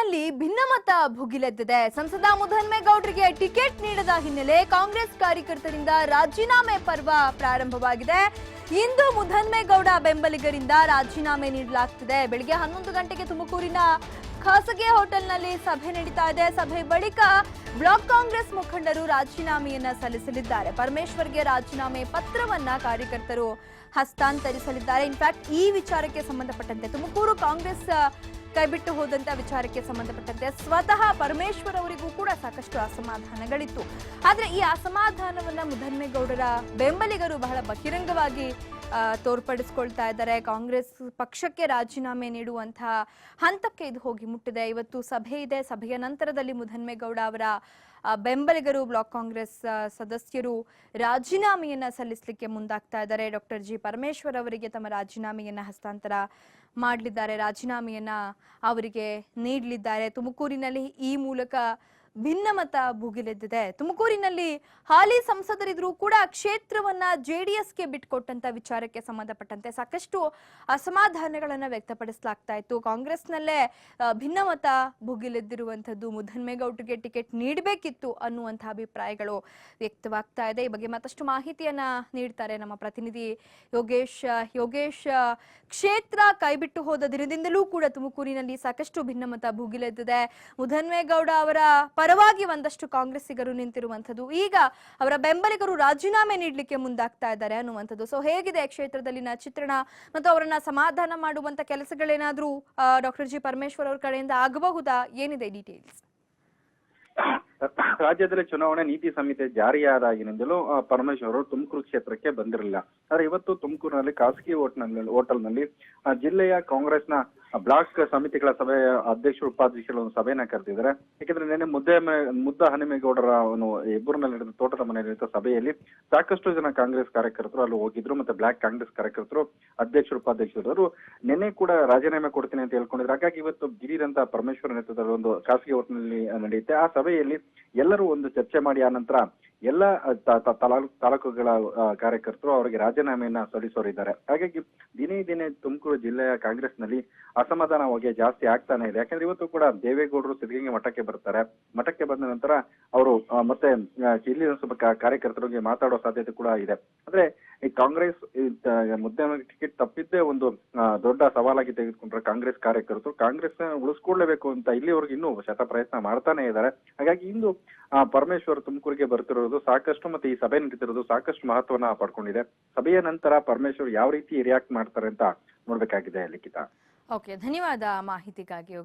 ತುಮಕೂರಿನಲ್ಲಿ ಭಿನ್ನಮತ ಭುಗಿಲೆದ್ದಿದೆ. ಸಂಸದ ಮುಧನ್ಮೇಗೌಡರಿಗೆ ಟಿಕೆಟ್ ನೀಡದ ಹಿನ್ನೆಲೆ ಕಾಂಗ್ರೆಸ್ ಕಾರ್ಯಕರ್ತರಿಂದ ರಾಜೀನಾಮೆ ಪರ್ವ ಪ್ರಾರಂಭವಾಗಿದೆ. ಇಂದು ಮುಧನ್ಮೇಗೌಡ ಬೆಂಬಲಿಗರಿಂದ ರಾಜೀನಾಮೆ ನೀಡಲಾಗುತ್ತಿದೆ. ಬೆಳಿಗ್ಗೆ 11 ಗಂಟೆಗೆ ತುಮಕೂರಿನ ಖಾಸಗಿ ಹೋಟೆಲ್ನಲ್ಲಿ ಸಭೆ ನಡೀತಾ ಇದೆ. ಸಭೆ ಬಳಿಕ ಬ್ಲಾಕ್ ಕಾಂಗ್ರೆಸ್ ಮುಖಂಡರು ರಾಜೀನಾಮೆಯನ್ನ ಸಲ್ಲಿಸಲಿದ್ದಾರೆ. ಪರಮೇಶ್ವರ್ಗೆ ರಾಜೀನಾಮೆ ಪತ್ರವನ್ನ ಕಾರ್ಯಕರ್ತರು ಹಸ್ತಾಂತರಿಸಲಿದ್ದಾರೆ. ಇನ್ಫ್ಯಾಕ್ಟ್ ಈ ವಿಚಾರಕ್ಕೆ ಸಂಬಂಧಪಟ್ಟಂತೆ ತುಮಕೂರು ಕಾಂಗ್ರೆಸ್ ಕೈಬಿಟ್ಟು ಹೋದಂತ ವಿಚಾರಕ್ಕೆ ಸಂಬಂಧಪಟ್ಟಂತೆ ಸ್ವತಃ ಪರಮೇಶ್ವರ್ ಅವರಿಗೂ ಕೂಡ ಸಾಕಷ್ಟು ಅಸಮಾಧಾನಗಳಿತ್ತು. ಆದ್ರೆ ಈ ಅಸಮಾಧಾನವನ್ನ ಮುಧನ್ಮೇಗೌಡರ ಬೆಂಬಲಿಗರು ಬಹಳ ಬಹಿರಂಗವಾಗಿ ತೋರ್ಪಡಿಸಿಕೊಳ್ತಾ ಇದ್ದಾರೆ. ಕಾಂಗ್ರೆಸ್ ಪಕ್ಷಕ್ಕೆ ರಾಜೀನಾಮೆ ನೀಡುವಂತಹ ಹಂತಕ್ಕೆ ಇದು ಹೋಗಿ ಮುಟ್ಟಿದೆ. ಇವತ್ತು ಸಭೆ ಇದೆ. ಸಭೆಯ ನಂತರದಲ್ಲಿ ಮುಧನ್ಮೇಗೌಡ ಅವರ ಬೆಂಬಲಿಗರು ಬ್ಲಾಕ್ ಕಾಂಗ್ರೆಸ್ ಸದಸ್ಯರು ರಾಜೀನಾಮೆಯನ್ನ ಸಲ್ಲಿಸಲಿಕ್ಕೆ ಮುಂದಾಗ್ತಾ ಇದ್ದಾರೆ. ಡಾಕ್ಟರ್ ಜಿ ಪರಮೇಶ್ವರ್ ಅವರಿಗೆ ತಮ್ಮ ರಾಜೀನಾಮೆಯನ್ನ ಹಸ್ತಾಂತರ ಮಾಡಲಿದ್ದಾರೆ. ರಾಜೀನಾಮೆಯನ್ನ ಅವರಿಗೆ ನೀಡಲಿದ್ದಾರೆ. ತುಮಕೂರಿನಲ್ಲಿ ಈ ಮೂಲಕ ಭಿನ್ನಮತ ಭುಗಿಲೆದ್ದಿದೆ. ತುಮಕೂರಿನಲ್ಲಿ ಹಾಲಿ ಸಂಸದರಿದ್ರು ಕೂಡ ಕ್ಷೇತ್ರವನ್ನ ಜೆಡಿಎಸ್ಗೆ ಬಿಟ್ಕೊಟ್ಟಂತ ವಿಚಾರಕ್ಕೆ ಸಂಬಂಧಪಟ್ಟಂತೆ ಸಾಕಷ್ಟು ಅಸಮಾಧಾನಗಳನ್ನ ವ್ಯಕ್ತಪಡಿಸಲಾಗ್ತಾ ಇತ್ತು. ಕಾಂಗ್ರೆಸ್ನಲ್ಲೇ ಭಿನ್ನಮತ ಭುಗಿಲೆದ್ದಿರುವಂತದ್ದು, ಮುಧನ್ಮೇಗೌಡರಿಗೆ ಟಿಕೆಟ್ ನೀಡಬೇಕಿತ್ತು ಅನ್ನುವಂತಹ ಅಭಿಪ್ರಾಯಗಳು ವ್ಯಕ್ತವಾಗ್ತಾ ಇದೆ. ಈ ಬಗ್ಗೆ ಮತ್ತಷ್ಟು ಮಾಹಿತಿಯನ್ನ ನೀಡ್ತಾರೆ ನಮ್ಮ ಪ್ರತಿನಿಧಿ ಯೋಗೇಶ್. ಕ್ಷೇತ್ರ ಕೈಬಿಟ್ಟು ಹೋದ ದಿನದಿಂದಲೂ ಕೂಡ ತುಮಕೂರಿನಲ್ಲಿ ಸಾಕಷ್ಟು ಭಿನ್ನಮತ ಭುಗಿಲೆದ್ದಿದೆ. ಮುಧನ್ಮೇಗೌಡ ಅವರ ಪರವಾಗಿ ಒಂದಷ್ಟು ಕಾಂಗ್ರೆಸ್ಸಿಗರು ನಿಂತಿರುವಂತದ್ದು, ಈಗ ಅವರ ಬೆಂಬಲಿಗರು ರಾಜೀನಾಮೆ ನೀಡಲಿಕ್ಕೆ ಮುಂದಾಗ್ತಾ ಇದ್ದಾರೆ ಅನ್ನುವಂಥದ್ದು. ಸೊ ಹೇಗಿದೆ ಕ್ಷೇತ್ರದಲ್ಲಿನ ಚಿತ್ರಣ ಮತ್ತು ಅವರನ್ನ ಸಮಾಧಾನ ಮಾಡುವಂತ ಕೆಲಸಗಳೇನಾದ್ರೂ ಡಾಕ್ಟರ್ ಜಿ ಪರಮೇಶ್ವರ್ ಅವರ ಕಡೆಯಿಂದ ಆಗಬಹುದಾ? ಏನಿದೆ ಡೀಟೇಲ್ಸ್? ರಾಜ್ಯದಲ್ಲಿ ಚುನಾವಣೆ ನೀತಿ ಸಂಹಿತೆ ಜಾರಿಯಾದಾಗಿನಿಂದಲೂ ಪರಮೇಶ್ವರ್ ಅವರು ತುಮಕೂರು ಕ್ಷೇತ್ರಕ್ಕೆ ಬಂದಿರಲಿಲ್ಲ. ಆದ್ರೆ ಇವತ್ತು ತುಮಕೂರಿನಲ್ಲಿ ಖಾಸಗಿ ಹೋಟೆಲ್ನಲ್ಲಿ ಜಿಲ್ಲೆಯ ಕಾಂಗ್ರೆಸ್ನ ಬ್ಲಾಕ್ ಸಮಿತಿಗಳ ಸಭೆ ಅಧ್ಯಕ್ಷರು ಉಪಾಧ್ಯಕ್ಷರು ಒಂದು ಸಭೆಯನ್ನ ಕರೆದಿದ್ದಾರೆ. ಯಾಕಂದ್ರೆ ನಿನ್ನೆ ಮುದ್ದಹನುಮೇಗೌಡರ ಹೆಬ್ಬೂರಿನಲ್ಲಿ ನಡೆದ ತೋಟದ ಮನೆಯಲ್ಲಿ ನಡೆದ ಸಭೆಯಲ್ಲಿ ಸಾಕಷ್ಟು ಜನ ಕಾಂಗ್ರೆಸ್ ಕಾರ್ಯಕರ್ತರು ಅಲ್ಲಿ ಹೋಗಿದ್ರು. ಮತ್ತೆ ಬ್ಲಾಕ್ ಕಾಂಗ್ರೆಸ್ ಕಾರ್ಯಕರ್ತರು ಅಧ್ಯಕ್ಷರು ಉಪಾಧ್ಯಕ್ಷರು ನಿನ್ನೆ ಕೂಡ ರಾಜೀನಾಮೆ ಕೊಡ್ತೀನಿ ಅಂತ ಹೇಳ್ಕೊಂಡಿದ್ರು. ಹಾಗಾಗಿ ಇವತ್ತು ದಿಢೀರಂತ ಪರಮೇಶ್ವರ್ ನೇತೃತ್ವದಲ್ಲಿ ಒಂದು ಖಾಸಗಿ ಹೋಟೆಲ್ನಲ್ಲಿ ನಡೆಯುತ್ತೆ. ಆ ಸಭೆಯಲ್ಲಿ ಎಲ್ಲರೂ ಒಂದು ಚರ್ಚೆ ಮಾಡಿ ಆ ನಂತರ ಎಲ್ಲ ತಾಲೂಕುಗಳ ಕಾರ್ಯಕರ್ತರು ಅವರಿಗೆ ರಾಜೀನಾಮೆಯನ್ನ ಸಲ್ಲಿಸೋರಿದ್ದಾರೆ. ಹಾಗಾಗಿ ದಿನೇ ತುಮಕೂರು ಜಿಲ್ಲೆಯ ಕಾಂಗ್ರೆಸ್ನಲ್ಲಿ ಅಸಮಾಧಾನ ಹೊಗೆ ಜಾಸ್ತಿ ಆಗ್ತಾನೆ ಇದೆ. ಯಾಕಂದ್ರೆ ಇವತ್ತು ಕೂಡ ದೇವೇಗೌಡರು ಸಿದ್ಧಗಂಗೆ ಮಠಕ್ಕೆ ಬರ್ತಾರೆ. ಮಠಕ್ಕೆ ಬಂದ ನಂತರ ಅವರು ಮತ್ತೆ ಇಲ್ಲಿ ಸ್ವಲ್ಪ ಕಾರ್ಯಕರ್ತರಿಗೆ ಮಾತಾಡೋ ಸಾಧ್ಯತೆ ಕೂಡ ಇದೆ. ಅಂದ್ರೆ ಈ ಕಾಂಗ್ರೆಸ್ ಟಿಕೆಟ್ ತಪ್ಪಿದ್ದೇ ಒಂದು ದೊಡ್ಡ ಸವಾಲಾಗಿ ತೆಗೆದುಕೊಂಡ್ರೆ ಕಾಂಗ್ರೆಸ್ ಕಾರ್ಯಕರ್ತರು ಕಾಂಗ್ರೆಸ್ ಉಳಿಸ್ಕೊಳ್ಳೇಬೇಕು ಅಂತ ಇಲ್ಲಿವರೆಗೂ ಇನ್ನೂ ಶತ ಪ್ರಯತ್ನ ಮಾಡ್ತಾನೆ ಇದ್ದಾರೆ. ಹಾಗಾಗಿ ಇಂದು ಪರಮೇಶ್ವರ್ ತುಮಕೂರಿಗೆ ಬರ್ತಿರೋದು ಸಾಕಷ್ಟು ಮತ್ತೆ ಈ ಸಭೆ ನಡೀತಿರೋದು ಸಾಕಷ್ಟು ಮಹತ್ವನ ಪಡ್ಕೊಂಡಿದೆ. ಸಭೆಯ ನಂತರ ಪರಮೇಶ್ವರ್ ಯಾವ ರೀತಿ ರಿಯಾಕ್ಟ್ ಮಾಡ್ತಾರೆ ಅಂತ ನೋಡ್ಬೇಕಾಗಿದೆ ಲಿಖಿತ. ಓಕೆ, ಧನ್ಯವಾದ ಮಾಹಿತಿಗಾಗಿ.